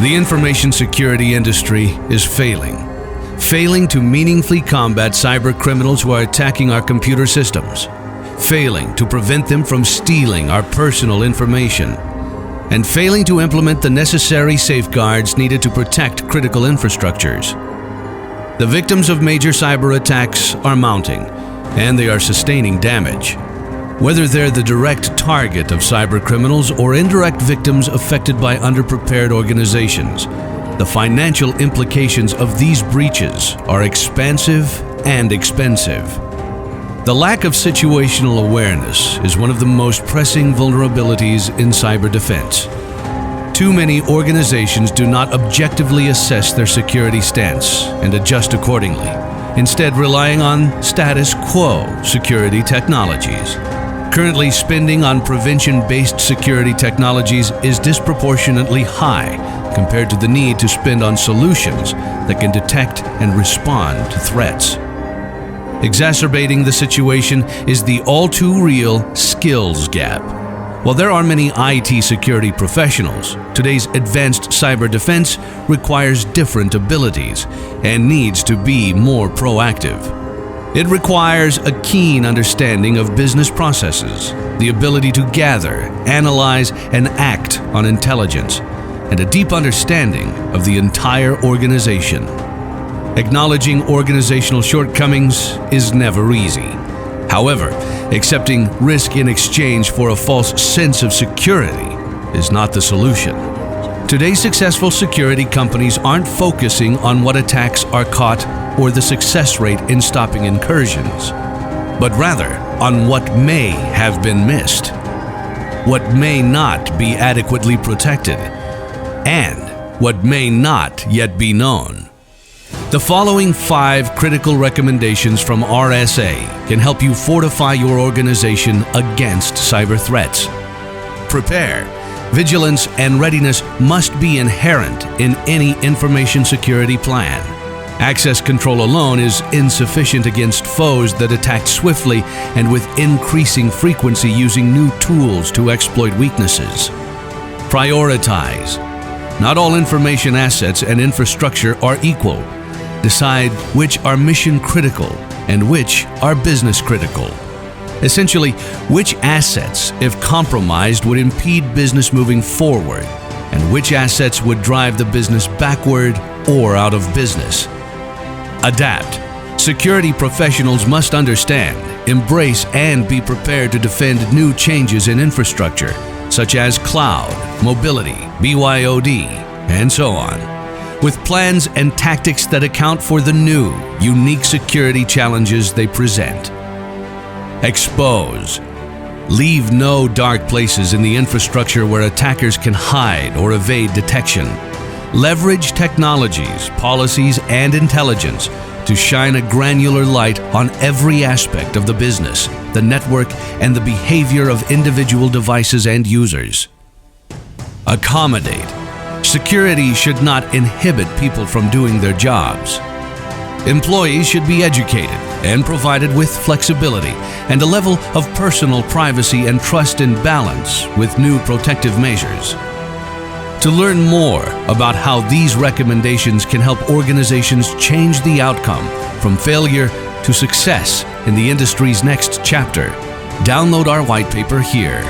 The information security industry is failing to meaningfully combat cyber criminals who are attacking our computer systems, failing to prevent them from stealing our personal information, and failing to implement the necessary safeguards needed to protect critical infrastructures. The victims of major cyber attacks are mounting, and they are sustaining damage. Whether they're the direct target of cyber criminals or indirect victims affected by underprepared organizations, the financial implications of these breaches are expansive and expensive. The lack of situational awareness is one of the most pressing vulnerabilities in cyber defense. Too many organizations do not objectively assess their security stance and adjust accordingly, instead relying on status quo security technologies. Currently, spending on prevention-based security technologies is disproportionately high compared to the need to spend on solutions that can detect and respond to threats. Exacerbating the situation is the all-too-real skills gap. While there are many IT security professionals, today's advanced cyber defense requires different abilities and needs to be more proactive. It requires a keen understanding of business processes, the ability to gather, analyze, and act on intelligence, and a deep understanding of the entire organization. Acknowledging organizational shortcomings is never easy. However, accepting risk in exchange for a false sense of security is not the solution. Today's successful security companies aren't focusing on what attacks are caught or the success rate in stopping incursions, but rather on what may have been missed, what may not be adequately protected, and what may not yet be known. The following 5 critical recommendations from RSA can help you fortify your organization against cyber threats. Prepare. Vigilance and readiness must be inherent in any information security plan. Access control alone is insufficient against foes that attack swiftly and with increasing frequency using new tools to exploit weaknesses. Prioritize. Not all information assets and infrastructure are equal. Decide which are mission critical and which are business critical. Essentially, which assets, if compromised, would impede business moving forward, and which assets would drive the business backward or out of business. Adapt. Security professionals must understand, embrace, and be prepared to defend new changes in infrastructure, such as cloud, mobility, BYOD, and so on, with plans and tactics that account for the new, unique security challenges they present. Expose. Leave no dark places in the infrastructure where attackers can hide or evade detection. Leverage technologies, policies, and intelligence to shine a granular light on every aspect of the business, the network, and the behavior of individual devices and users. Accommodate. Security should not inhibit people from doing their jobs. Employees should be educated and provided with flexibility and a level of personal privacy and trust in balance with new protective measures. To learn more about how these recommendations can help organizations change the outcome from failure to success in the industry's next chapter, download our white paper here.